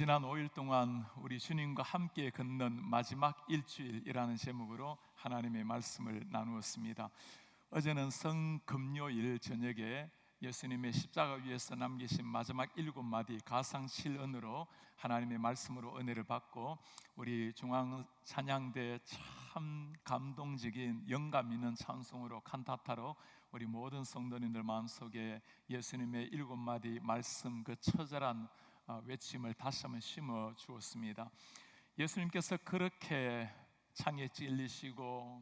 지난 5일 동안 우리 주님과 함께 걷는 마지막 일주일이라는 제목으로 하나님의 말씀을 나누었습니다. 어제는 성금요일 저녁에 예수님의 십자가 위에서 남기신 마지막 7마디 가상칠언으로 하나님의 말씀으로 은혜를 받고, 우리 중앙찬양대 참 감동적인 영감 있는 찬송으로 칸타타로 우리 모든 성도님들 마음속에 예수님의 7마디 말씀 그 처절한 외침을 다시 한번 심어 주었습니다. 예수님께서 그렇게 창에 찔리시고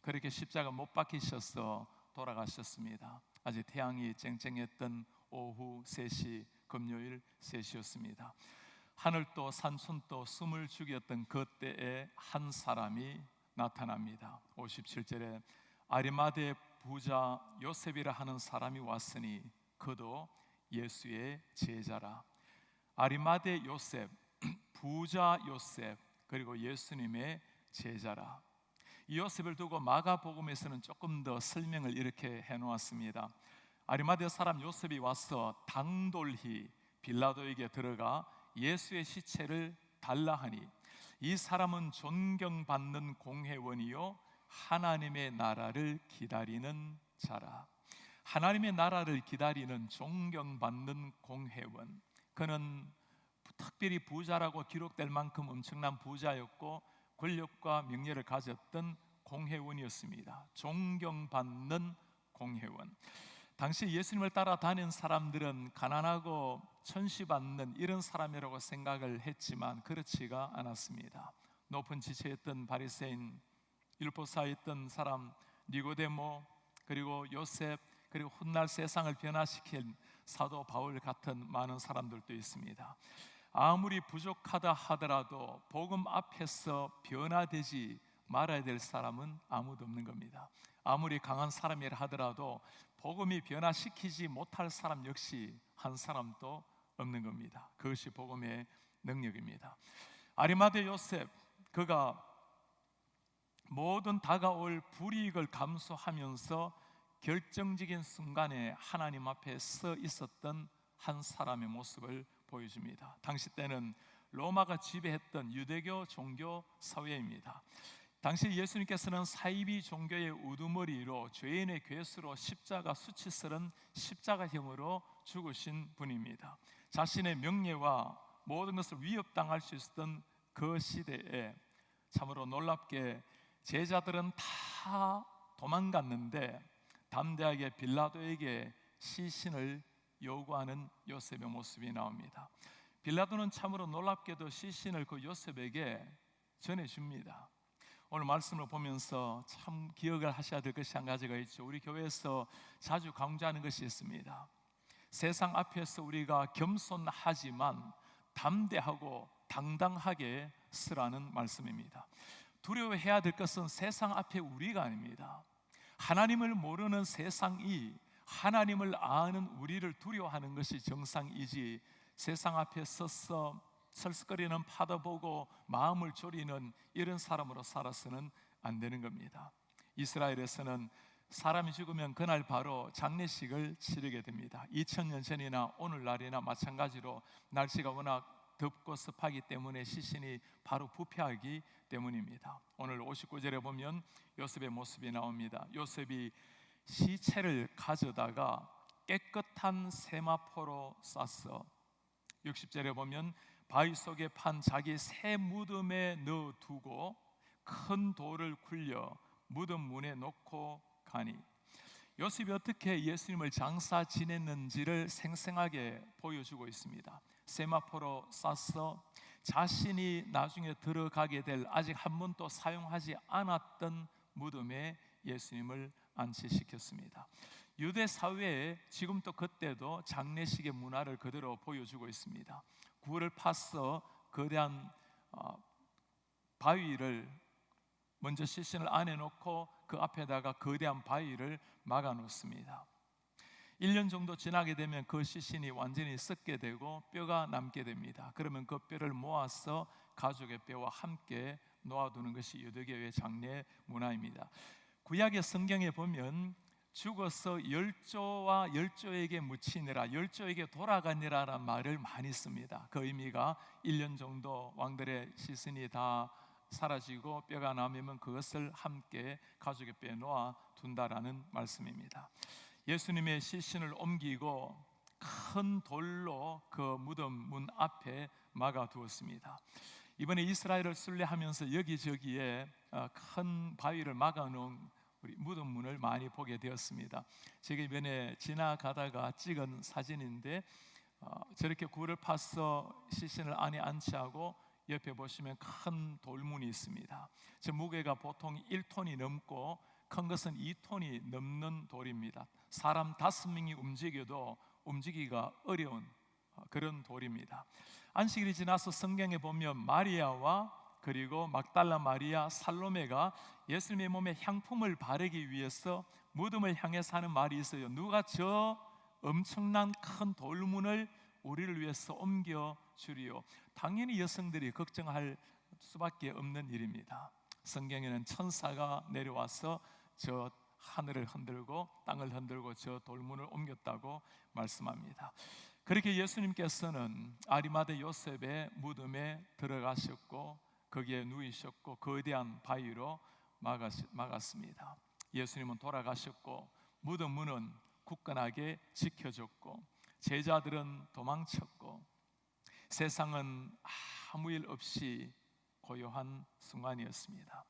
그렇게 십자가 못 박히셔서 돌아가셨습니다. 아직 태양이 쨍쨍했던 오후 3시, 금요일 3시였습니다. 하늘도 산천도 숨을 죽였던 그때에 한 사람이 나타납니다. 57절에 아리마대 부자 요셉이라 하는 사람이 왔으니 그도 예수의 제자라. 아리마대 요셉, 부자 요셉, 그리고 예수님의 제자라. 이 요셉을 두고 마가복음에서는 조금 더 설명을 이렇게 해놓았습니다. 아리마대 사람 요셉이 와서 당돌히 빌라도에게 들어가 예수의 시체를 달라 하니, 이 사람은 존경받는 공회원이요 하나님의 나라를 기다리는 자라. 하나님의 나라를 기다리는 존경받는 공회원, 그는 특별히 부자라고 기록될 만큼 엄청난 부자였고 권력과 명예를 가졌던 공회원이었습니다. 존경받는 공회원. 당시 예수님을 따라다닌 사람들은 가난하고 천시받는 이런 사람이라고 생각을 했지만 그렇지가 않았습니다. 높은 지체였던 바리새인, 율법사였던 사람 니고데모, 그리고 요셉, 그리고 훗날 세상을 변화시킨 사도 바울 같은 많은 사람들도 있습니다. 아무리 부족하다 하더라도 복음 앞에서 변화되지 말아야 될 사람은 아무도 없는 겁니다. 아무리 강한 사람이라 하더라도 복음이 변화시키지 못할 사람 역시 한 사람도 없는 겁니다. 그것이 복음의 능력입니다. 아리마대 요셉, 그가 모든 다가올 불이익을 감수하면서 결정적인 순간에 하나님 앞에 서 있었던 한 사람의 모습을 보여줍니다. 당시 때는 로마가 지배했던 유대교 종교 사회입니다. 당시 예수님께서는 사이비 종교의 우두머리로 죄인의 괴수로 십자가 수치스런 십자가형으로 죽으신 분입니다. 자신의 명예와 모든 것을 위협당할 수 있었던 그 시대에 참으로 놀랍게 제자들은 다 도망갔는데 담대하게 빌라도에게 시신을 요구하는 요셉의 모습이 나옵니다. 빌라도는 참으로 놀랍게도 시신을 그 요셉에게 전해줍니다. 오늘 말씀을 보면서 참 기억을 하셔야 될 것이 한 가지가 있죠. 우리 교회에서 자주 강조하는 것이 있습니다. 세상 앞에서 우리가 겸손하지만 담대하고 당당하게 쓰라는 말씀입니다. 두려워해야 될 것은 세상 앞에 우리가 아닙니다. 하나님을 모르는 세상이 하나님을 아는 우리를 두려워하는 것이 정상이지, 세상 앞에 서서 설득거리는 파도 보고 마음을 졸이는 이런 사람으로 살아서는 안 되는 겁니다. 이스라엘에서는 사람이 죽으면 그날 바로 장례식을 치르게 됩니다. 2000년 전이나 오늘날이나 마찬가지로 날씨가 워낙 덥고 습하기 때문에 시신이 바로 부패하기 때문입니다. 오늘 59절에 보면 요셉의 모습이 나옵니다. 요셉이 시체를 가져다가 깨끗한 세마포로 쌌어. 60절에 보면 바위 속에 판 자기 새 무덤에 넣어두고 큰 돌을 굴려 무덤 문에 놓고 가니, 요셉이 어떻게 예수님을 장사 지냈는지를 생생하게 보여주고 있습니다. 세마포로 싸서 자신이 나중에 들어가게 될 아직 한 번도 사용하지 않았던 무덤에 예수님을 안치시켰습니다. 유대 사회에 지금도 그때도 장례식의 문화를 그대로 보여주고 있습니다. 굴을 파서 거대한 바위를 먼저 시신을 안에 놓고 그 앞에다가 거대한 바위를 막아 놓습니다. 1년 정도 지나게 되면 그 시신이 완전히 썩게 되고 뼈가 남게 됩니다. 그러면 그 뼈를 모아서 가족의 뼈와 함께 놓아두는 것이 유대교의 장례 문화입니다. 구약의 성경에 보면 죽어서 열조와 열조에게 묻히니라, 열조에게 돌아가니라라는 말을 많이 씁니다. 그 의미가 1년 정도 왕들의 시신이 다 사라지고 뼈가 남으면 그것을 함께 가족의 뼈에 놓아 둔다라는 말씀입니다. 예수님의 시신을 옮기고 큰 돌로 그 무덤 문 앞에 막아 두었습니다. 이번에 이스라엘을 순례하면서 여기저기에 큰 바위를 막아 놓은 우리 무덤 문을 많이 보게 되었습니다. 제가 이번에 지나가다가 찍은 사진인데 저렇게 굴을 파서 시신을 안에 안치하고 옆에 보시면 큰 돌문이 있습니다. 저 무게가 보통 1톤이 넘고 큰 것은 2톤이 넘는 돌입니다. 사람 5명이 움직여도 움직이기가 어려운 그런 돌입니다. 안식일이 지나서 성경에 보면 마리아와 그리고 막달라 마리아, 살로메가 예수님의 몸에 향품을 바르기 위해서 무덤을 향해서 하는 말이 있어요. 누가 저 엄청난 큰 돌문을 우리를 위해서 옮겨 주리요. 당연히 여성들이 걱정할 수밖에 없는 일입니다. 성경에는 천사가 내려와서 저 하늘을 흔들고 땅을 흔들고 저 돌문을 옮겼다고 말씀합니다. 그렇게 예수님께서는 아리마대 요셉의 무덤에 들어가셨고 거기에 누이셨고 거대한 바위로 막았습니다. 예수님은 돌아가셨고 무덤 문은 굳건하게 지켜졌고 제자들은 도망쳤고 세상은 아무 일 없이 고요한 순간이었습니다.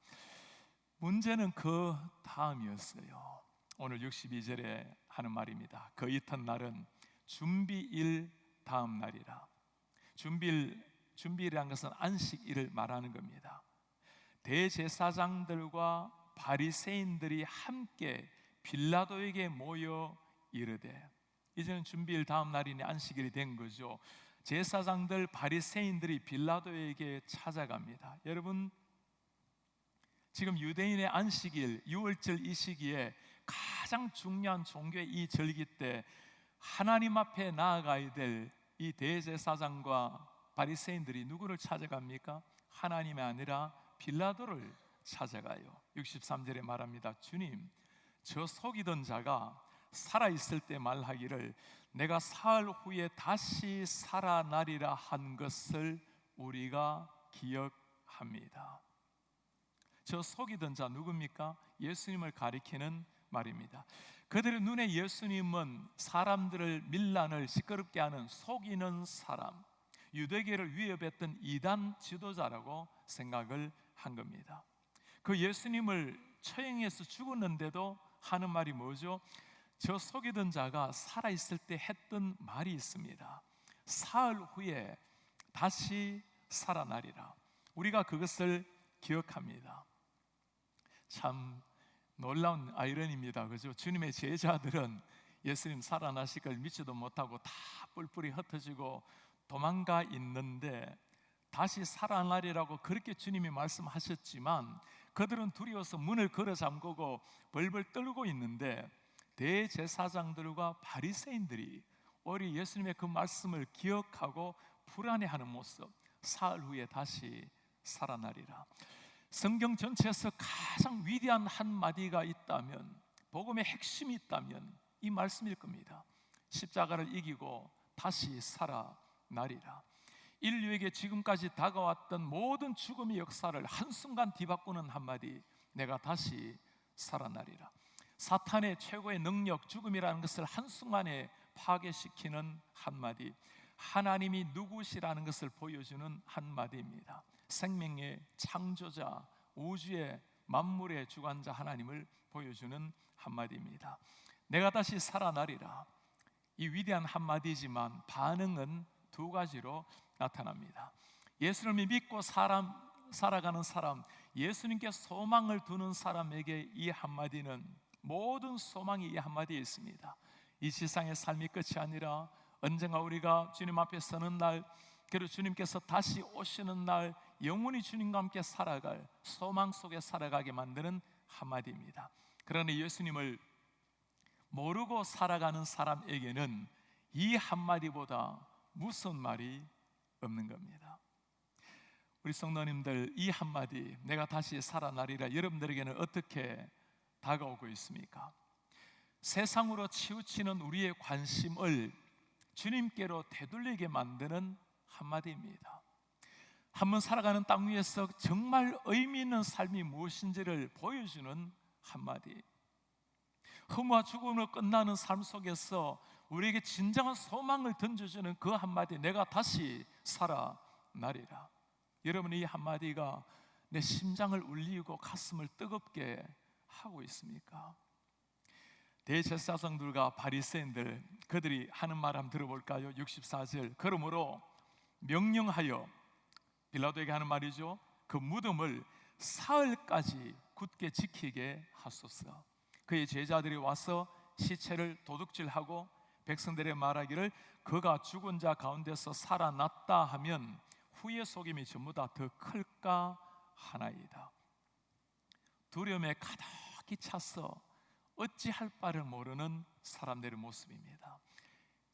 문제는 그 다음이었어요. 오늘 62절에 하는 말입니다. 그 이튿날은 준비일 다음 날이라. 준비일이라는 것은 안식일을 말하는 겁니다. 대제사장들과 바리새인들이 함께 빌라도에게 모여 이르되, 이제는 준비일 다음 날이니 안식일이 된 거죠. 제사장들 바리새인들이 빌라도에게 찾아갑니다. 여러분, 지금 유대인의 안식일 6월절 이 시기에 가장 중요한 종교의 이 절기 때 하나님 앞에 나아가야 될 이 대제사장과 바리새인들이 누구를 찾아갑니까? 하나님이 아니라 빌라도를 찾아가요. 63절에 말합니다. 주님, 저 속이던 자가 살아있을 때 말하기를 내가 사흘 후에 다시 살아나리라 한 것을 우리가 기억합니다. 저 속이던 자 누굽니까? 예수님을 가리키는 말입니다. 그들의 눈에 예수님은 사람들을 밀란을 시끄럽게 하는 속이는 사람, 유대계를 위협했던 이단 지도자라고 생각을 한 겁니다. 그 예수님을 처형해서 죽었는데도 하는 말이 뭐죠? 저 속이던 자가 살아있을 때 했던 말이 있습니다. 사흘 후에 다시 살아나리라. 우리가 그것을 기억합니다. 참 놀라운 아이러니입니다. 그죠? 주님의 제자들은 예수님 살아나실 걸 믿지도 못하고 다 뿔뿔이 흩어지고 도망가 있는데 다시 살아나리라고 그렇게 주님이 말씀하셨지만 그들은 두려워서 문을 걸어 잠그고 벌벌 떨고 있는데 대제사장들과 바리새인들이 오히려 예수님의 그 말씀을 기억하고 불안해하는 모습, 사흘 후에 다시 살아나리라. 성경 전체에서 가장 위대한 한마디가 있다면, 복음의 핵심이 있다면 이 말씀일 겁니다. 십자가를 이기고 다시 살아나리라. 인류에게 지금까지 다가왔던 모든 죽음의 역사를 한순간 뒤바꾸는 한마디, 내가 다시 살아나리라. 사탄의 최고의 능력, 죽음이라는 것을 한순간에 파괴시키는 한마디, 하나님이 누구시라는 것을 보여주는 한마디입니다. 생명의 창조자, 우주의 만물의 주관자 하나님을 보여주는 한마디입니다. 내가 다시 살아나리라. 이 위대한 한마디지만 반응은 두 가지로 나타납니다. 예수님을 믿고 살아가는 사람, 예수님께 소망을 두는 사람에게 이 한마디는 모든 소망이 이 한마디에 있습니다. 이 세상의 삶이 끝이 아니라 언젠가 우리가 주님 앞에 서는 날, 그리고 주님께서 다시 오시는 날 영원히 주님과 함께 살아갈 소망 속에 살아가게 만드는 한마디입니다. 그러나 예수님을 모르고 살아가는 사람에게는 이 한마디보다 무서운 말이 없는 겁니다. 우리 성도님들, 이 한마디 내가 다시 살아나리라 여러분들에게는 어떻게 다가오고 있습니까? 세상으로 치우치는 우리의 관심을 주님께로 되돌리게 만드는 한마디입니다. 한번 살아가는 땅 위에서 정말 의미 있는 삶이 무엇인지를 보여주는 한마디. 허무와 죽음으로 끝나는 삶 속에서 우리에게 진정한 소망을 던져주는 그 한마디, 내가 다시 살아나리라. 여러분, 이 한마디가 내 심장을 울리고 가슴을 뜨겁게 하고 있습니까? 대제사장들과 바리새인들, 그들이 하는 말 한번 들어볼까요? 64절, 그러므로 명령하여, 빌라도에게 하는 말이죠, 그 무덤을 사흘까지 굳게 지키게 하소서. 그의 제자들이 와서 시체를 도둑질하고 백성들의 말하기를 그가 죽은 자 가운데서 살아났다 하면 후의 속임이 전부 다 더 클까 하나이다. 두려움에 가득히 차서 어찌할 바를 모르는 사람들의 모습입니다.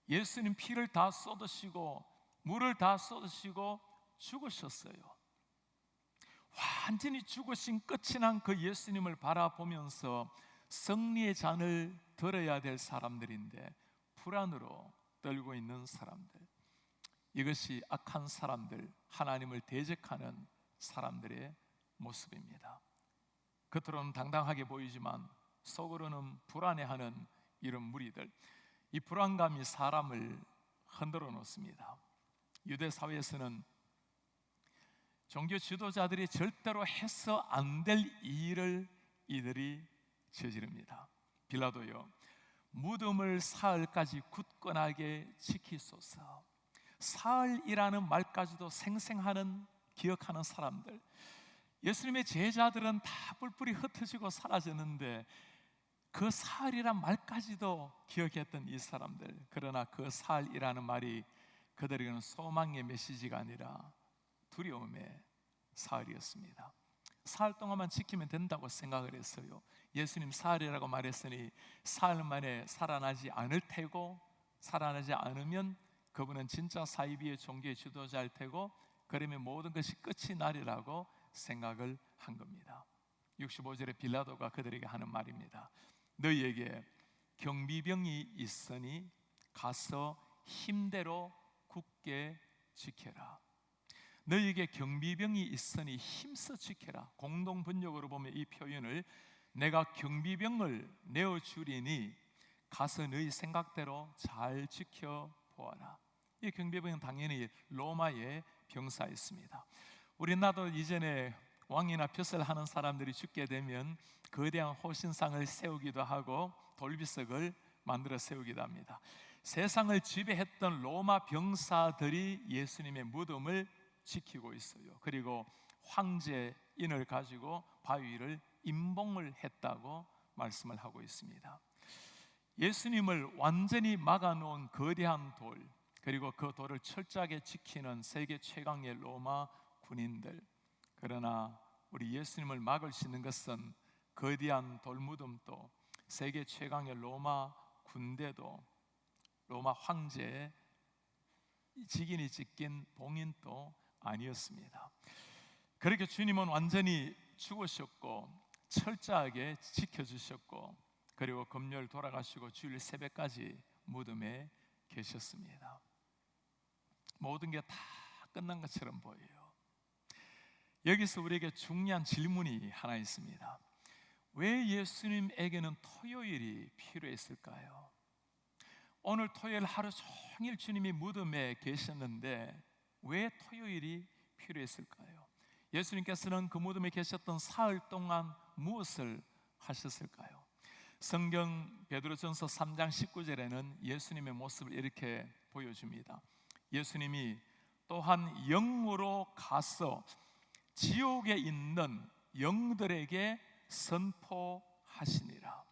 예수님 피를 다 쏟으시고 물을 다 쏟으시고 죽으셨어요. 완전히 죽으신 끝이 난 그 예수님을 바라보면서 승리의 잔을 들어야 될 사람들인데 불안으로 떨고 있는 사람들, 이것이 악한 사람들, 하나님을 대적하는 사람들의 모습입니다. 겉으로는 당당하게 보이지만 속으로는 불안해하는 이런 무리들, 이 불안감이 사람을 흔들어 놓습니다. 유대 사회에서는 종교 지도자들이 절대로 해서 안 될 일을 이들이 저지릅니다. 빌라도요, 무덤을 사흘까지 굳건하게 지키소서. 사흘이라는 말까지도 생생하는, 기억하는 사람들. 예수님의 제자들은 다 뿔뿔이 흩어지고 사라졌는데 그 사흘이란 말까지도 기억했던 이 사람들. 그러나 그 사흘이라는 말이 그들에게는 소망의 메시지가 아니라 두려움의 사흘이었습니다. 사흘 동안만 지키면 된다고 생각을 했어요. 예수님 사흘이라고 말했으니 사흘 만에 살아나지 않을 테고, 살아나지 않으면 그분은 진짜 사이비의 종교의 지도자일 테고, 그러면 모든 것이 끝이 나리라고 생각을 한 겁니다. 65절에 빌라도가 그들에게 하는 말입니다. 너희에게 경비병이 있으니 가서 힘대로 굳게 지켜라. 너희에게 경비병이 있으니 힘써 지켜라. 공동 번역으로 보면 이 표현을 내가 경비병을 내어주리니 가서 너희 생각대로 잘 지켜보아라. 이 경비병은 당연히 로마의 병사였습니다. 우리나라도 이전에 왕이나 벼슬 하는 사람들이 죽게 되면 거대한 호신상을 세우기도 하고 돌비석을 만들어 세우기도 합니다. 세상을 지배했던 로마 병사들이 예수님의 무덤을 지키고 있어요. 그리고 황제인을 가지고 바위를 임봉을 했다고 말씀을 하고 있습니다. 예수님을 완전히 막아놓은 거대한 돌, 그리고 그 돌을 철저하게 지키는 세계 최강의 로마 군인들. 그러나 우리 예수님을 막을 수 있는 것은 거대한 돌무덤도, 세계 최강의 로마 군대도, 로마 황제의 직인이 지킨 봉인도 아니었습니다. 그렇게 주님은 완전히 죽으셨고 철저하게 지켜주셨고, 그리고 금요일 돌아가시고 주일 새벽까지 무덤에 계셨습니다. 모든 게 다 끝난 것처럼 보여요. 여기서 우리에게 중요한 질문이 하나 있습니다. 왜 예수님에게는 토요일이 필요했을까요? 오늘 토요일 하루 종일 주님이 무덤에 계셨는데 왜 토요일이 필요했을까요? 예수님께서는 그 무덤에 계셨던 사흘 동안 무엇을 하셨을까요? 성경 베드로전서 3장 19절에는 예수님의 모습을 이렇게 보여줍니다. 예수님이 또한 영으로 가서 지옥에 있는 영들에게 선포하시니라.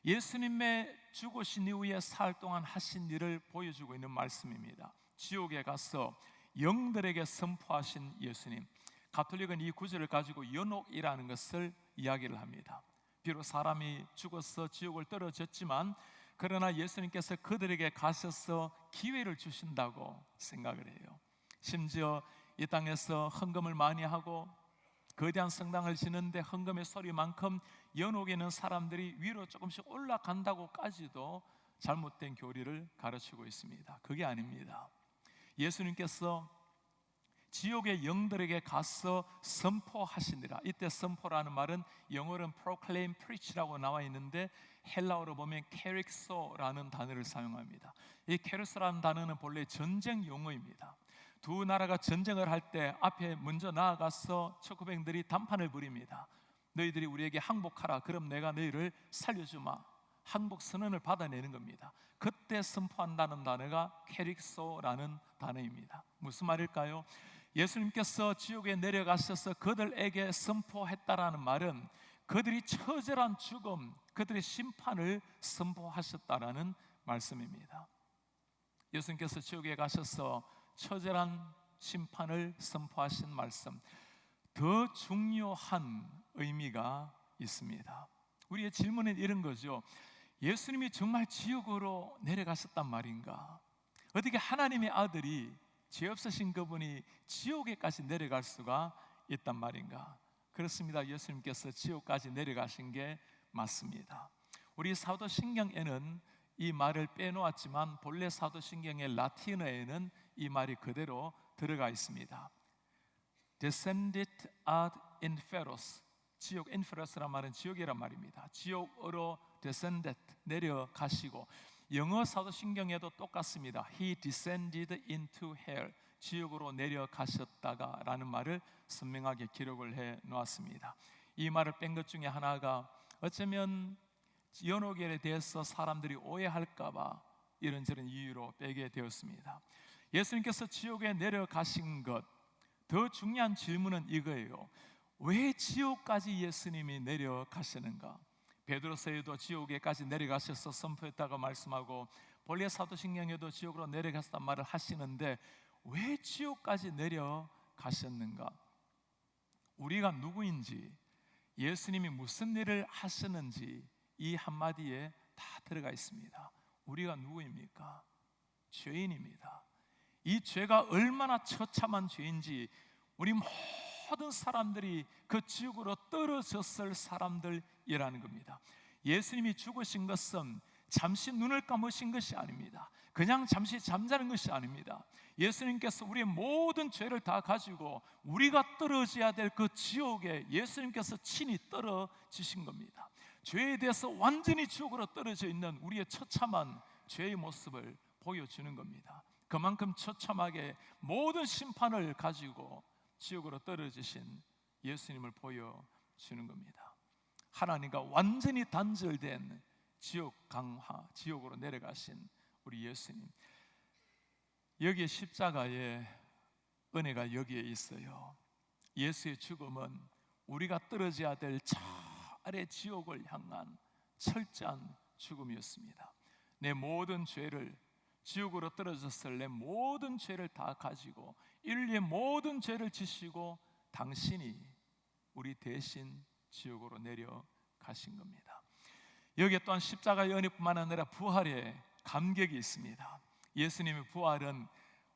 예수님의 죽으신 이후에 사흘 동안 하신 일을 보여주고 있는 말씀입니다. 지옥에 가서 영들에게 선포하신 예수님. 가톨릭은 이 구절을 가지고 연옥이라는 것을 이야기를 합니다. 비록 사람이 죽어서 지옥을 떨어졌지만 그러나 예수님께서 그들에게 가셔서 기회를 주신다고 생각을 해요. 심지어 이 땅에서 헌금을 많이 하고 거대한 성당을 짓는데 헌금의 소리만큼 연옥에 있는 사람들이 위로 조금씩 올라간다고까지도 잘못된 교리를 가르치고 있습니다. 그게 아닙니다. 예수님께서 지옥의 영들에게 가서 선포하시니라. 이때 선포라는 말은 영어로는 proclaim, preach라고 나와 있는데 헬라어로 보면 케릭소라는 단어를 사용합니다. 이 케릭소라는 단어는 본래 전쟁 용어입니다. 두 나라가 전쟁을 할 때 앞에 먼저 나아가서 척후병들이 담판을 부립니다. 너희들이 우리에게 항복하라. 그럼 내가 너희를 살려주마. 항복 선언을 받아내는 겁니다. 그때 선포한다는 단어가 케릭소라는 단어입니다. 무슨 말일까요? 예수님께서 지옥에 내려가셔서 그들에게 선포했다라는 말은 그들이 처절한 죽음, 그들의 심판을 선포하셨다라는 말씀입니다. 예수님께서 지옥에 가셔서 처절한 심판을 선포하신 말씀, 더 중요한 의미가 있습니다. 우리의 질문은 이런 거죠. 예수님이 정말 지옥으로 내려가셨단 말인가? 어떻게 하나님의 아들이 죄 없으신 그분이 지옥에까지 내려갈 수가 있단 말인가? 그렇습니다. 예수님께서 지옥까지 내려가신 게 맞습니다. 우리 사도신경에는 이 말을 빼놓았지만 본래 사도신경의 라틴어에는 이 말이 그대로 들어가 있습니다. Descendit ad inferos. 지옥, inferos란 말은 지옥이란 말입니다. 지옥으로 descended, 내려가시고, 영어 사도신경에도 똑같습니다. He descended into hell. 지옥으로 내려가셨다가 라는 말을 선명하게 기록을 해 놓았습니다. 이 말을 뺀 것 중에 하나가 어쩌면 연옥에 대해서 사람들이 오해할까 봐 이런저런 이유로 빼게 되었습니다. 예수님께서 지옥에 내려가신 것, 더 중요한 질문은 이거예요. 왜 지옥까지 예수님이 내려가시는가? 베드로서에도 지옥에까지 내려가셔서 선포했다고 말씀하고 본래 사도신경에도 지옥으로 내려갔단 말을 하시는데 왜 지옥까지 내려가셨는가? 우리가 누구인지, 예수님이 무슨 일을 하셨는지 이 한마디에 다 들어가 있습니다. 우리가 누구입니까? 죄인입니다. 이 죄가 얼마나 처참한 죄인지 우리 모든 사람들이 그 지옥으로 떨어졌을 사람들이라는 겁니다. 예수님이 죽으신 것은 잠시 눈을 감으신 것이 아닙니다. 그냥 잠시 잠자는 것이 아닙니다. 예수님께서 우리의 모든 죄를 다 가지고 우리가 떨어져야 될 그 지옥에 예수님께서 친히 떨어지신 겁니다. 죄에 대해서 완전히 지옥으로 떨어져 있는 우리의 처참한 죄의 모습을 보여주는 겁니다. 그만큼 처참하게 모든 심판을 가지고 지옥으로 떨어지신 예수님을 보여주는 겁니다. 하나님과 완전히 단절된 지옥 강화, 지옥으로 내려가신 우리 예수님, 여기에 십자가의 은혜가 여기에 있어요. 예수의 죽음은 우리가 떨어져야 될 저 아래 지옥을 향한 철저한 죽음이었습니다. 내 모든 죄를, 지옥으로 떨어졌을 내 모든 죄를 다 가지고 인류의 모든 죄를 지시고 당신이 우리 대신 지옥으로 내려가신 겁니다. 여기에 또한 십자가의 은혜뿐만 아니라 부활의 감격이 있습니다. 예수님의 부활은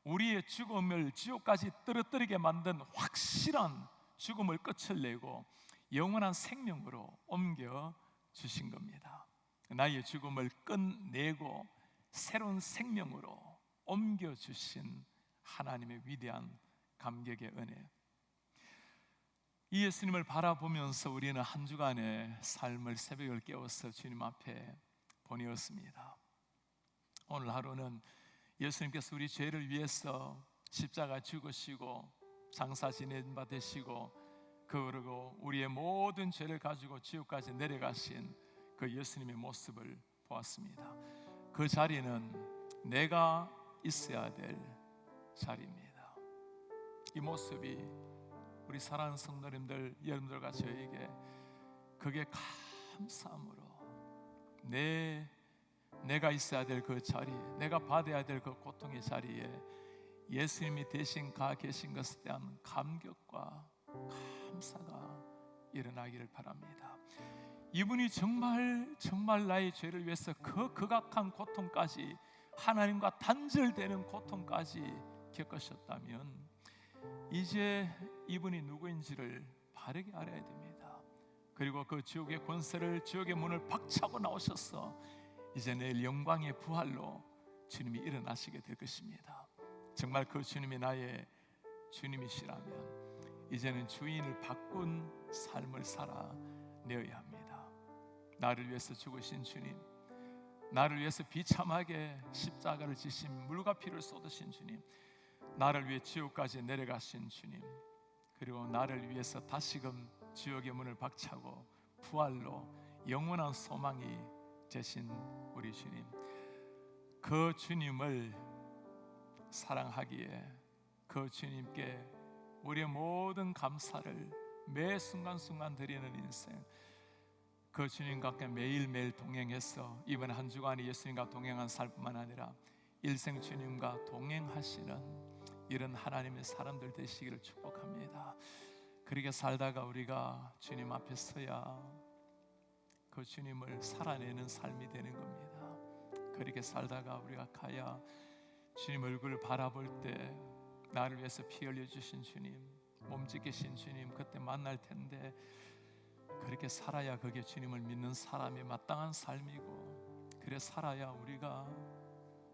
우리의 죽음을 지옥까지 떨어뜨리게 만든 확실한 죽음을 끝을 내고 영원한 생명으로 옮겨 주신 겁니다. 나의 죽음을 끝내고 새로운 생명으로 옮겨 주신 하나님의 위대한 감격의 은혜. 이 예수님을 바라보면서 우리는 한 주간의 삶을 새벽을 깨워서 주님 앞에 보내었습니다. 오늘 하루는 예수님께서 우리 죄를 위해서 십자가 죽으시고 장사 지낸 바 되시고 그러고 우리의 모든 죄를 가지고 지옥까지 내려가신 그 예수님의 모습을 보았습니다. 그 자리는 내가 있어야 될 자리입니다. 이 모습이 우리 사랑하는 성도님들, 여러분들과 저에게 그게 감사함으로 내가 있어야 될 그 자리, 내가 받아야 될 그 고통의 자리에 예수님이 대신 가 계신 것에 대한 감격과 감사가 일어나기를 바랍니다. 이분이 정말 나의 죄를 위해서 그 극악한 고통까지, 하나님과 단절되는 고통까지 겪으셨다면 이제 이분이 누구인지를 바르게 알아야 됩니다. 그리고 그 지옥의 권세를, 지옥의 문을 박차고 나오셔서 이제 내일 영광의 부활로 주님이 일어나시게 될 것입니다. 정말 그 주님이 나의 주님이시라면 이제는 주인을 바꾼 삶을 살아내어야 합니다. 나를 위해서 죽으신 주님, 나를 위해서 비참하게 십자가를 지신, 물과 피를 쏟으신 주님, 나를 위해 지옥까지 내려가신 주님, 그리고 나를 위해서 다시금 지옥의 문을 박차고 부활로 영원한 소망이 되신 우리 주님, 그 주님을 사랑하기에 그 주님께 우리의 모든 감사를 매 순간순간 드리는 인생, 그 주님과 함께 매일매일 동행해서 이번 한 주간이 예수님과 동행한 삶뿐만 아니라 일생 주님과 동행하시는 이런 하나님의 사람들 되시기를 축복합니다. 그렇게 살다가 우리가 주님 앞에 서야 그 주님을 살아내는 삶이 되는 겁니다. 그렇게 살다가 우리가 가야 주님 얼굴을 바라볼 때 나를 위해서 피 흘려주신 주님, 몸짓기신 주님 그때 만날 텐데, 그렇게 살아야 그게 주님을 믿는 사람의 마땅한 삶이고, 그래 살아야 우리가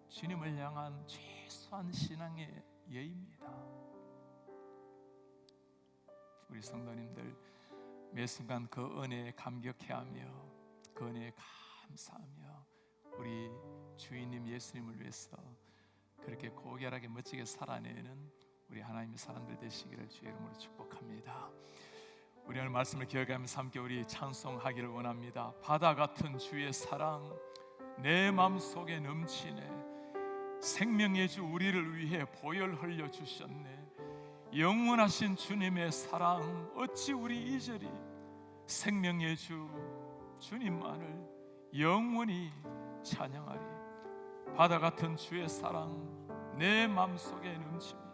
주님을 향한 최소한 신앙의 예입니다. 우리 성도님들 매 순간 그 은혜에 감격해하며 그 은혜에 감사하며 우리 주인님 예수님을 위해서 그렇게 고결하게 멋지게 살아내는 우리 하나님의 사람들 되시기를 주의 이름으로 축복합니다. 우리 오늘 말씀을 기억하면서 함께 우리 찬송하기를 원합니다. 바다 같은 주의 사랑 내 마음속에 넘치네, 생명의 주 우리를 위해 보혈 흘려 주셨네, 영원하신 주님의 사랑 어찌 우리 이절이, 생명의 주 주님만을 영원히 찬양하리. 바다 같은 주의 사랑 내 마음속에 넘칩니다.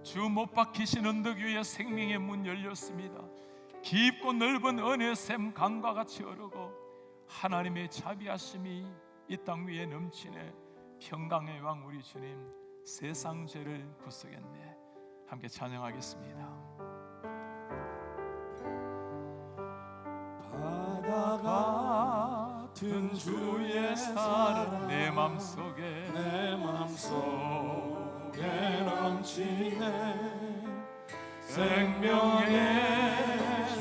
주 못 박히신 언덕 위에 생명의 문 열렸습니다. 깊고 넓은 은혜의 샘 강과 같이 흐르고 하나님의 자비하심이 이 땅 위에 넘치네. 평강의 왕 우리 주님, 세상 죄를 구속했네. 함께 찬양하겠습니다. 바다 같은 주의 사랑 내 맘속에 넘치네, 생명의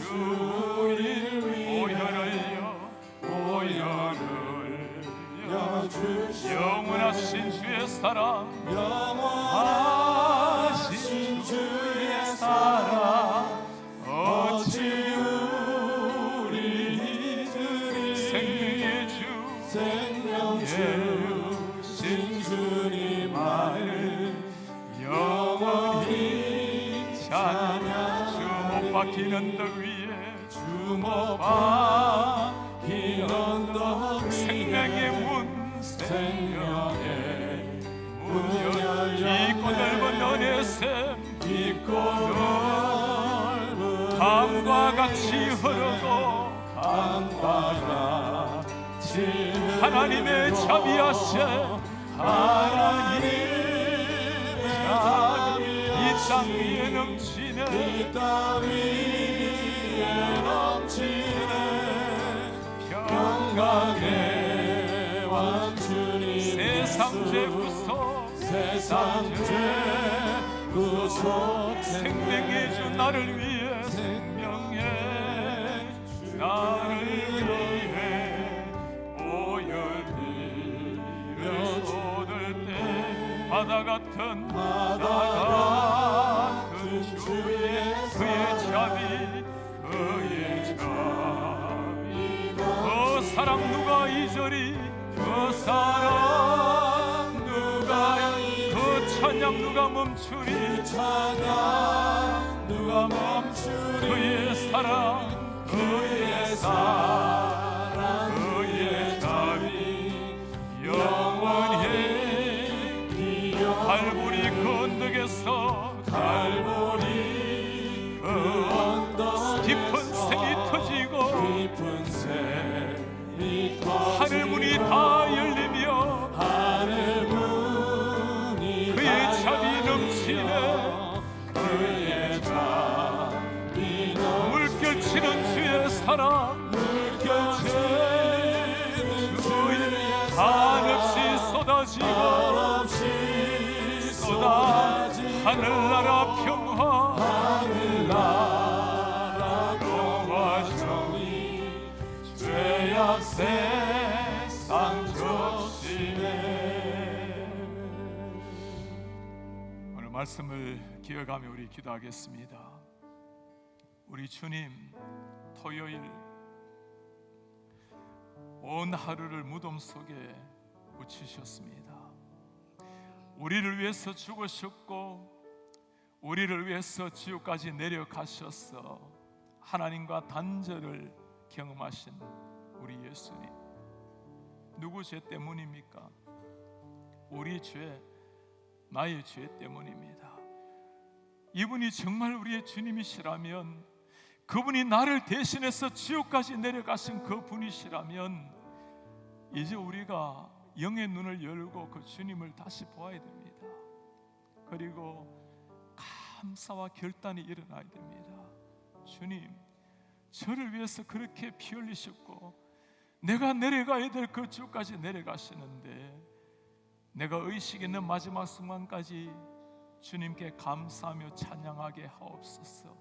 주 우리를 위해 보혈을 주시네, 영원하신 주의 사랑, 영원하신 주의 사랑 어찌 우리 이들이, 생명의 주 주님만을 영원히 찬양. 주 못 박힌 언덕 위에, 주 못 박힌 언덕 위에 생명의 문, 생명의 문 열려, 깊고 넓은 은혜의 샘, 깊고 넓은 강과 같이 흐르고, 강과 같이 하나님의 자비하심, 하나님의 자비 이 땅 위에 넘치네, 이 땅 위에 넘치네, 평강의 왕 주님, 세상 죄 구속, 세상 죄 구속, 생명의 주 나를 위해, 생명의 주 나를 위해 보혈 흘려 쏟을 때, 바다 같은 주의 그의 자비, 그의 자비, 그 사랑 누가 잊으리, 그 사랑 누가, 그 찬양 누가 멈추리, 찬양 누가 멈추리, 그의 사랑, 그의 사랑, 그의 자비 영원히. 갈보리 그 언덕에서, 갈보리 그 언덕 깊은 샘이 터지고, 깊은 샘이 터지고 하늘 문이 다 열리며, 하늘 문이 그의 자비 넘치네, 그의 자비 넘치네, 사랑 물결치는 주의 한없이 쏟아지고 쏟아 하늘나라 평화 평화정의 죄악 세상 적시네. 오늘 말씀을 기억하며 우리 기도하겠습니다. 우리 주님 토요일 온 하루를 무덤 속에 묻히셨습니다. 우리를 위해서 죽으셨고 우리를 위해서 지옥까지 내려가셔서 하나님과 단절을 경험하신 우리 예수님, 누구 죄 때문입니까? 우리 죄, 나의 죄 때문입니다. 이분이 정말 우리의 주님이시라면, 그분이 나를 대신해서 지옥까지 내려가신 그 분이시라면, 이제 우리가 영의 눈을 열고 그 주님을 다시 보아야 됩니다. 그리고 감사와 결단이 일어나야 됩니다. 주님, 저를 위해서 그렇게 피 흘리셨고 내가 내려가야 될 그 지옥까지 내려가시는데, 내가 의식 있는 마지막 순간까지 주님께 감사하며 찬양하게 하옵소서.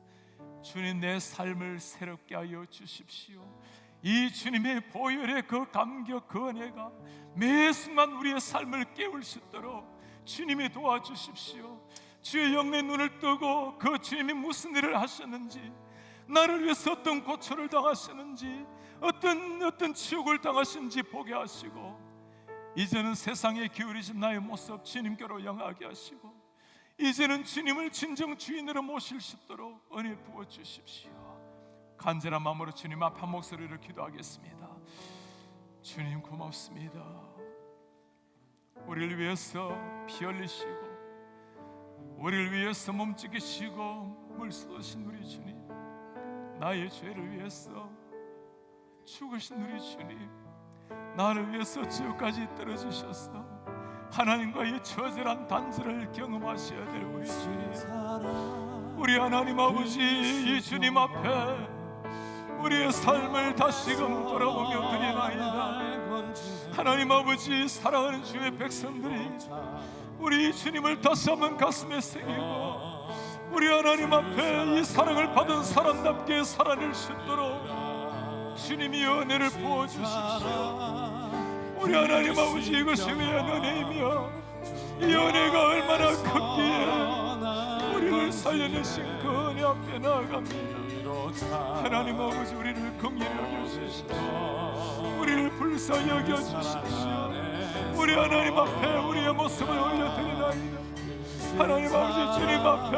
주님, 내 삶을 새롭게 하여 주십시오. 이 주님의 보혈의 그 감격, 그 은혜가 매 순간 우리의 삶을 깨울 수 있도록 주님이 도와주십시오. 주의 영의 눈을 뜨고 그 주님이 무슨 일을 하셨는지, 나를 위해서 어떤 고초를 당하셨는지, 어떤 치욕을 당하신지 보게 하시고, 이제는 세상에 기울이신 나의 모습 주님께로 향하게 하시고, 이제는 주님을 진정 주인으로 모실 수 있도록 은혜 부어주십시오. 간절한 마음으로 주님 앞 한 목소리를 기도하겠습니다. 주님 고맙습니다. 우리를 위해서 피 흘리시고 우리를 위해서 몸찍이시고 물 쏟으신 우리 주님, 나의 죄를 위해서 죽으신 우리 주님, 나를 위해서 지옥까지 떨어지셔서 하나님과의 처절한 단절을 경험하셔야 될 우리 주님, 우리 하나님 아버지, 이 주님 앞에 우리의 삶을 다시금 돌아보며 드리나이다. 하나님 아버지, 사랑하는 주의 백성들이 우리 주님을 다시 한번 가슴에 새기고 우리 하나님 앞에 이 사랑을 받은 사람답게 살아낼 수 있도록 주님이 은혜를 부어주십시오. 우리 하나님 아버지, 이것이 위한 은혜이며 이 은혜가 얼마나 크기에 우리를 살려내신 그 은혜 앞에 나아갑니다. 하나님 아버지, 우리를 긍휼히 여겨주십시오. 우리를 불쌍히 여겨주십시오. 우리 하나님 앞에 우리의 모습을 올려드리나이다. 하나님 아버지, 주님 앞에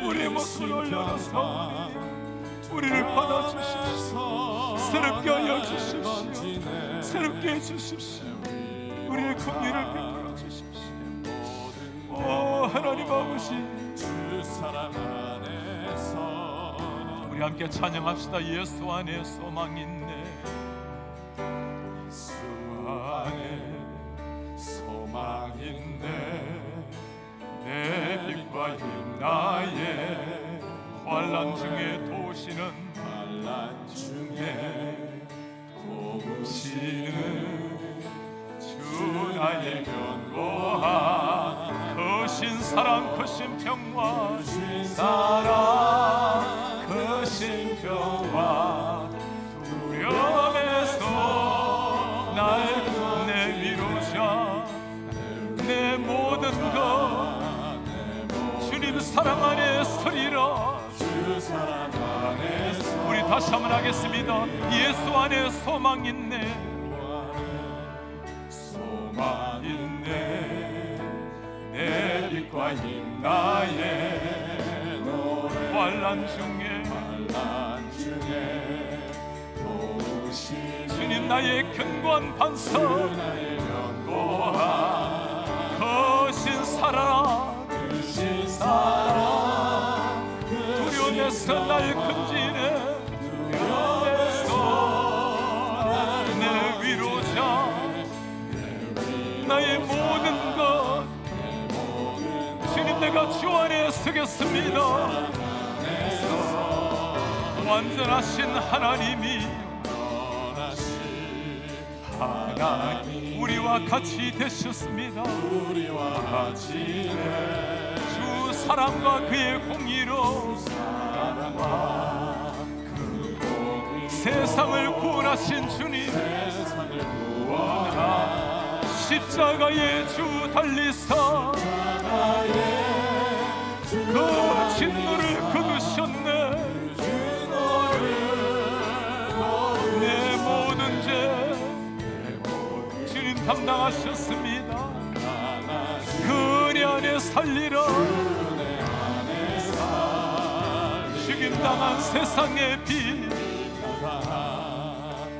우리의 모습을 올려서 우리를 받아주십시오. 새롭게 하여 주십시오. 새롭게 해주십시오. 우리의 긍휼을 베풀어 주십시오. 오 하나님 아버지, 주 사랑 안에서 우리 함께 찬양합시다. 예수 안에 소망 있네. 예수 안에 소망 있네. 내 빛과 힘 나의 환난 중에 도우시는, 환난 중에 도우시는 주 나의 견고한 크신 사랑, 크신 평화, 크신 사랑, 크신 평화, 두려움에서 날 내 위로자, 내 모든 것 주님 사랑 안에 서리라. 주 사랑 안에 서리라. 우리 다시 한번 하겠습니다. 예수 안에 소망 있네. 소망 있네. 내 빛과 힘 나의 노래, 환난 중에 도우시 주님 나의 견고한 반석, 나의 견고한 거신 사랑, 거신 사랑, 두려움에서 날 건지네. 두려움에서 내 위로자, 나의 모든 것 주님, 내가 주 안에 서겠습니다. 완전하신 하나님이 하나님 우리와 같이 되셨습니다. 주 사랑과 그의 공의로 세상을 구원하신 주님, 십자가의 주 달리사 그 진노를 거두셨네. 내 모든 죄 주님 담당하셨습니다. 그 은혜 안에 살리라. 죽임당한 세상의 빛,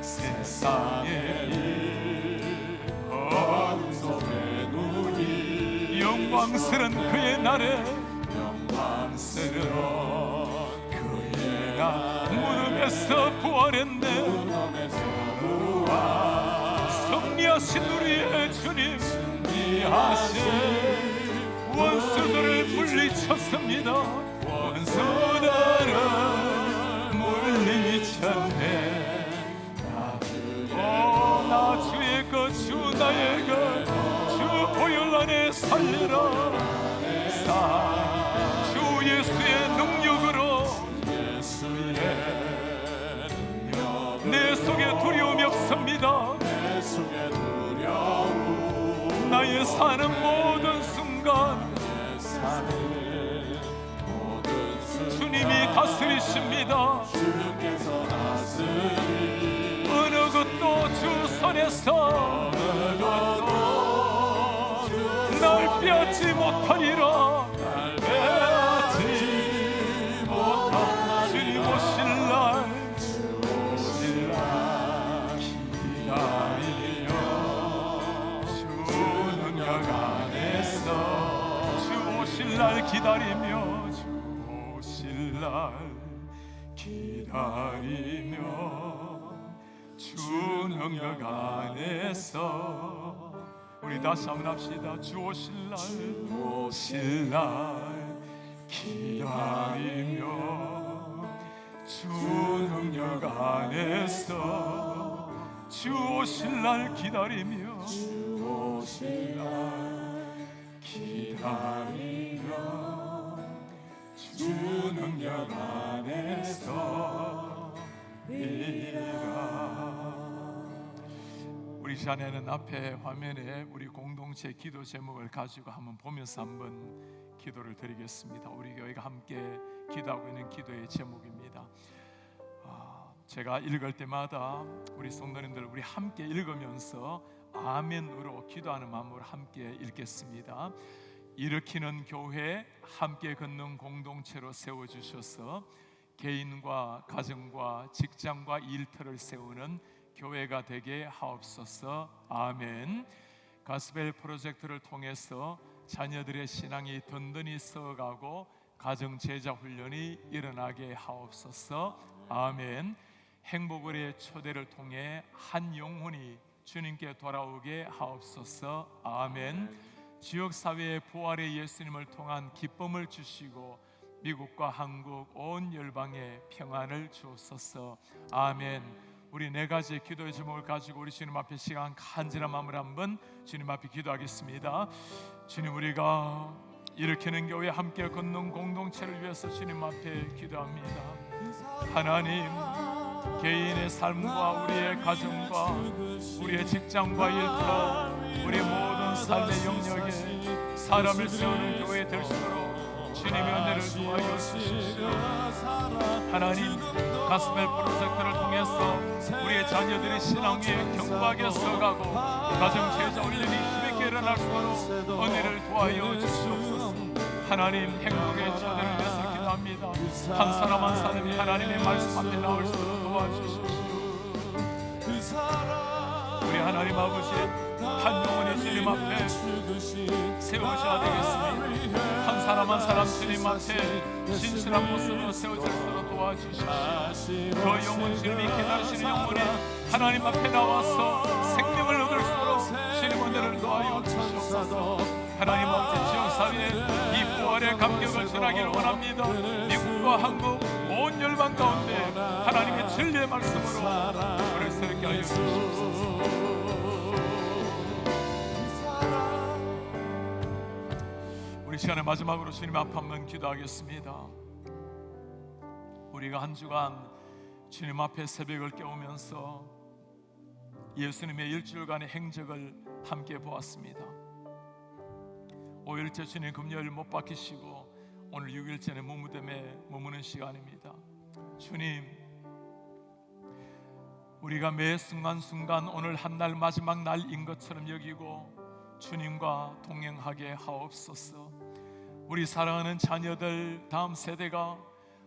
세상의 빛, 어둠 눈이 영광스런 그의 날에, 영광스러운 그의 날 무덤에서 부활했네. 승리하신 우리의 주님, 승리하신 원수들을 물리쳤습니다. 원수들을 물리쳤네. 나 주의 것, 주 나의 것, 주 보혈 안에 살리라. 주 예수의 능력으로 내 속에 두려움이 없습니다. 나의 사는 모든 순간 주님이 다스리십니다. 어느 것도 주 손에서 날 빼앗지 못하리라. 주님 오실 날 기다리며 주 능력 안에서 주 오실 날 기다리며 주 오실 날 기다리며 주 능력 안에서 우리 다시 한번 합시다. 주 오실 날 기다리며 주 능력 안에서 주 오실 날 기다리며 주 오실 날 기다리며 주 능력 안에서 이라. 우리 자녀는 앞에 화면에 우리 공동체 기도 제목을 가지고 한번 보면서 한번 기도를 드리겠습니다. 우리 교회가 함께 기도하고 있는 기도의 제목입니다. 제가 읽을 때마다 우리 성도님들 우리 함께 읽으면서 아멘으로 기도하는 마음으로 함께 읽겠습니다. 일으키는 교회, 함께 걷는 공동체로 세워주셔서 개인과 가정과 직장과 일터를 세우는 교회가 되게 하옵소서. 아멘. 가스펠 프로젝트를 통해서 자녀들의 신앙이 든든히 써가고 가정 제자 훈련이 일어나게 하옵소서. 아멘. 행복을의 초대를 통해 한 영혼이 주님께 돌아오게 하옵소서. 아멘. 지역사회의 부활의 예수님을 통한 기쁨을 주시고 미국과 한국 온 열방에 평안을 주옵소서. 아멘. 우리 네 가지의 기도의 제목을 가지고 우리 주님 앞에 시간 간절한 마음으로 한번 주님 앞에 기도하겠습니다. 주님, 우리가 일으키는 교회 함께 걷는 공동체를 위해서 주님 앞에 기도합니다. 하나님, 개인의 삶과 우리의 가정과 우리의 직장과 일터, 우리의 모든 삶의 영역에 사람을 세우는 교회 될 수 있도록 주님의 은혜를 도와여 주십시오. 하나님, 가스펠 프로젝트를 통해서 우리의 자녀들의 신앙 위에 경박에 서가고 가정 제자 훈련이 힘있게 일어날 수 있도록 은혜를 도와여 주시옵소서. 하나님, 행복의 초대를 위해서 기도합니다. 한 사람 한 사람이 하나님의 말씀 앞에 나올 수 있도록 도와주십시오. 우리 하나님 아버지, 한 영혼이 주님 앞에 세워져야 되겠습니다. 한 사람 한 사람 주님 앞에 신실한 모습으로 세워질 수 있도록 도와주십시오. 그 영혼, 주님이 기다리시는 영혼이 하나님 앞에 나와서 생명을 얻을 수 있도록 주님 은혜를 도와여 주시옵소서. 하나님 아버지, 지역사회에 이 부활의 감격을 전하기를 원합니다. 미국과 한국 온 온 열방 가운데 하나님의 진리의 말씀으로 우리를 새롭게 하여 주시옵소서. 우리 시간의 마지막으로 주님 앞에 한번 기도하겠습니다. 우리가 한 주간 주님 앞에 새벽을 깨우면서 예수님의 일주일간의 행적을 함께 보았습니다. 5일째 주님 금요일 못 박히시고 오늘 6일째는 무무됨에 머무는 시간입니다. 주님, 우리가 매 순간순간 오늘 한날 마지막 날인 것처럼 여기고 주님과 동행하게 하옵소서. 우리 사랑하는 자녀들, 다음 세대가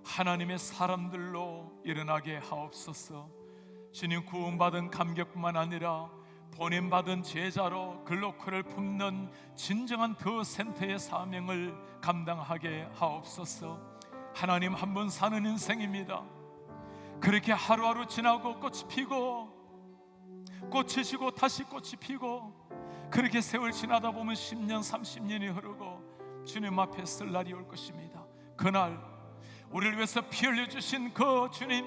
하나님의 사람들로 일어나게 하옵소서. 주님, 구원받은 감격뿐만 아니라 보냄받은 제자로 글로컬을 품는 진정한 더 센터의 사명을 감당하게 하옵소서. 하나님, 한 번 사는 인생입니다. 그렇게 하루하루 지나고 꽃이 피고 꽃이 지고 다시 꽃이 피고 그렇게 세월 지나다 보면 10년 30년이 흐르고 주님 앞에 쓸 날이 올 것입니다. 그날 우리를 위해서 피 흘려주신 그 주님,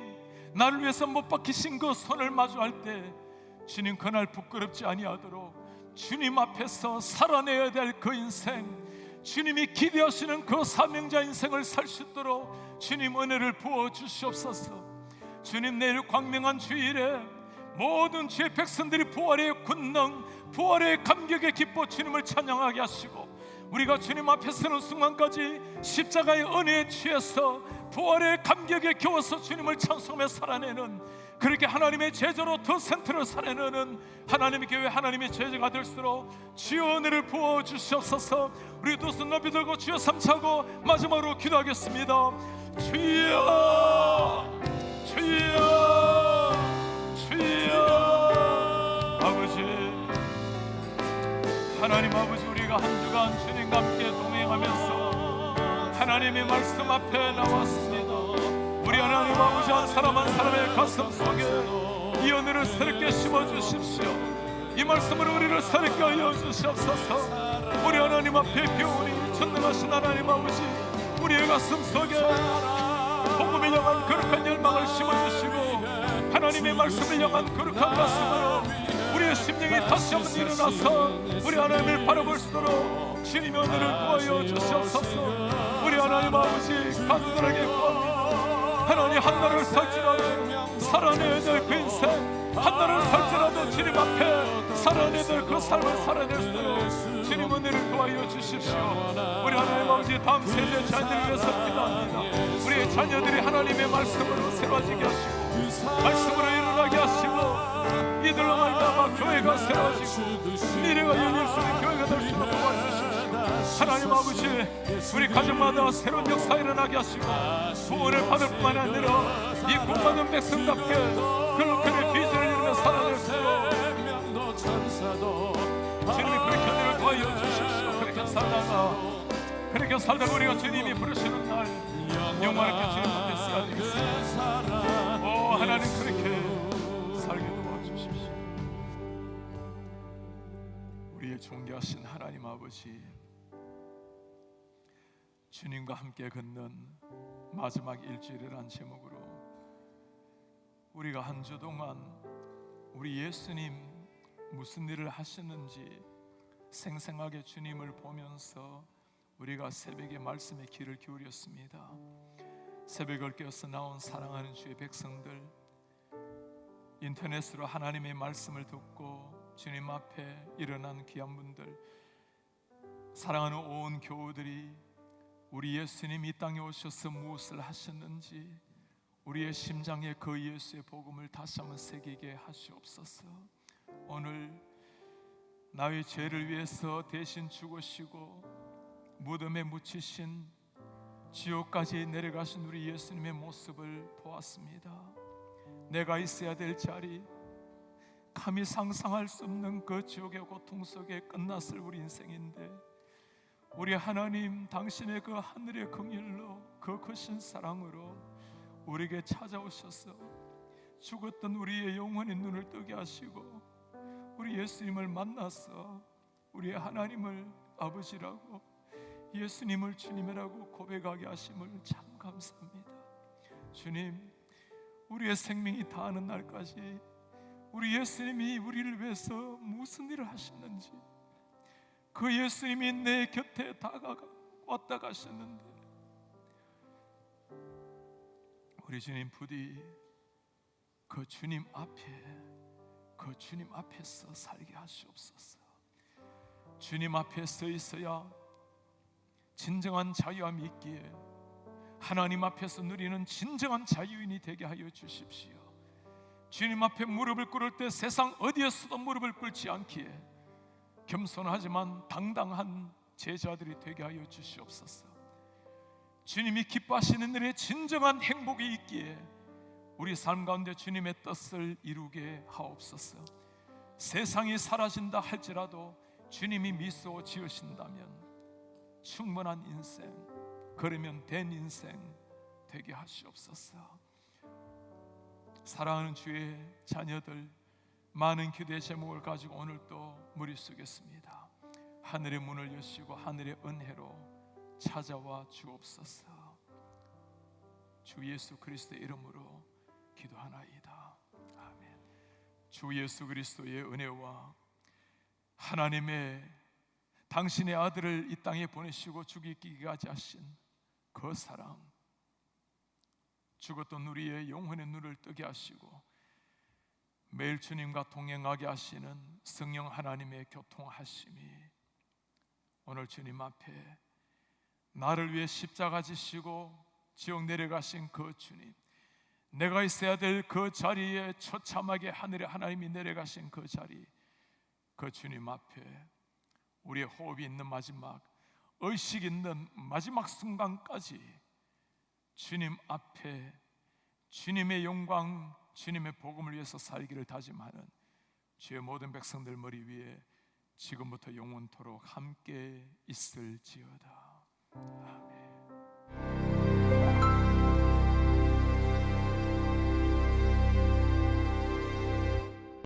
나를 위해서 못 박히신 그 손을 마주할 때 주님, 그날 부끄럽지 아니하도록 주님 앞에서 살아내야 될 그 인생, 주님이 기대하시는 그 사명자 인생을 살 수 있도록 주님 은혜를 부어주시옵소서. 주님, 내일 광명한 주일에 모든 주의 백성들이 부활의 권능, 부활의 감격에 기뻐 주님을 찬양하게 하시고, 우리가 주님 앞에 서는 순간까지 십자가의 은혜에 취해서 부활의 감격에 겨워서 주님을 찬송하며 살아내는, 그렇게 하나님의 제자로 더 센터를 살아내는 하나님의 교회, 하나님의 제자가 될수록 주여 은혜를 부어주시옵소서. 우리 두 손 높이 들고 주여 삼차고 마지막으로 기도하겠습니다. 주여, 주여, 주여. 아버지, 하나님 아버지, 우리가 한 주간 주님과 함께 동행하면서 하나님의 말씀 앞에 나왔습니다. 우리 하나님 아버지, 한 사람 한 사람의 가슴 속에 이 은혜를 새롭게 심어주십시오. 이 말씀으로 우리를 새롭게 하여 주시옵소서. 우리 하나님 앞에 배우니 전능하신 하나님 아버지, 우리의 가슴 속에 복음을 향한 거룩한 열망을 심어주시고 하나님의 말씀을 향한 거룩한 가슴으로 우리의 심령이 다시 한번 일어나서 우리 하나님을 바라볼 수 있도록 주님의 은혜를 구하여 주시옵소서. 우리 하나님 아버지, 가족들에게 구합니다. 하나님, 한나를 살지라도 살아내야 될 그 인생, 한나를 살지라도 주님 앞에 살아내야 될 그 삶을 살아낼 수 있도록 주님 은혜를 구하여 주십시오. 우리 하나님 아버지, 다음 세대 자녀들을 위해서 기도합니다. 우리의 자녀들이 하나님의 말씀으로 새로워지게 하시고 말씀으로 일어나게 하시고 이들로 말미암아 교회가 새로워지고 미래가 열릴 수 있는 교회가 될 수 있도록 도와주십시오. 하나님 아버지, 우리 가정마다 새로운 역사 일어나게 하시고 구원을 받을 뿐만 아니라 이 구원받은 백성답게 그렇게 비전을 이루며 살아낼 수 있도록 주님이 그렇게 은혜를 도와여 주십시오. 그렇게 살다가 우리가 주님이 부르시는 날 영광을 주님 앞에 써야 되겠습니다. 오 하나님, 그렇게 살게 도와주십시오. 우리의 존귀하신 하나님 아버지, 주님과 함께 걷는 마지막 일주일이란 제목으로 우리가 한 주 동안 우리 예수님 무슨 일을 하시는지 생생하게 주님을 보면서 우리가 새벽의 말씀에 귀를 기울였습니다. 새벽을 깨어서 나온 사랑하는 주의 백성들, 인터넷으로 하나님의 말씀을 듣고 주님 앞에 일어난 귀한 분들, 사랑하는 온 교우들이 우리 예수님 이 땅에 오셔서 무엇을 하셨는지 우리의 심장에 그 예수의 복음을 다시 한번 새기게 하시옵소서. 오늘 나의 죄를 위해서 대신 죽으시고 무덤에 묻히신 지옥까지 내려가신 우리 예수님의 모습을 보았습니다. 내가 있어야 될 자리, 감히 상상할 수 없는 그 지옥의 고통 속에 끝났을 우리 인생인데, 우리 하나님, 당신의 그 하늘의 긍휼로 그 크신 사랑으로 우리에게 찾아오셔서 죽었던 우리의 영혼의 눈을 뜨게 하시고 우리 예수님을 만나서 우리의 하나님을 아버지라고, 예수님을 주님이라고 고백하게 하심을 참 감사합니다. 주님, 우리의 생명이 다하는 날까지 우리 예수님이 우리를 위해서 무슨 일을 하셨는지, 그 예수님이 내 곁에 다가가 왔다 가셨는데 우리 주님 부디 그 주님 앞에서 살게 하시옵소서. 주님 앞에 서 있어야 진정한 자유함이 있기에 하나님 앞에서 누리는 진정한 자유인이 되게 하여 주십시오. 주님 앞에 무릎을 꿇을 때 세상 어디에서도 무릎을 꿇지 않기에 겸손하지만 당당한 제자들이 되게 하여 주시옵소서. 주님이 기뻐하시는 일에 진정한 행복이 있기에 우리 삶 가운데 주님의 뜻을 이루게 하옵소서. 세상이 사라진다 할지라도 주님이 미소 지으신다면 충분한 인생, 그러면 된 인생 되게 하시옵소서. 사랑하는 주의 자녀들, 많은 기도의 제목을 가지고 오늘 또 무리 쓰겠습니다. 하늘의 문을 여시고 하늘의 은혜로 찾아와 주옵소서. 주 예수 그리스도의 이름으로 기도하나이다. 아멘. 주 예수 그리스도의 은혜와 하나님의 당신의 아들을 이 땅에 보내시고 죽이기까지 하신 그 사랑, 죽었던 우리의 영혼의 눈을 뜨게 하시고 매일 주님과 동행하게 하시는 성령 하나님의 교통하심이 오늘 주님 앞에 나를 위해 십자가 지시고 지옥 내려가신 그 주님, 내가 있어야 될 그 자리에 처참하게 하늘에 하나님이 내려가신 그 자리, 그 주님 앞에 우리의 호흡이 있는 마지막, 의식 있는 마지막 순간까지 주님 앞에 주님의 영광, 주님의 복음을 위해서 살기를 다짐하는 주의 모든 백성들 머리 위에 지금부터 영원토록 함께 있을지어다. 아멘.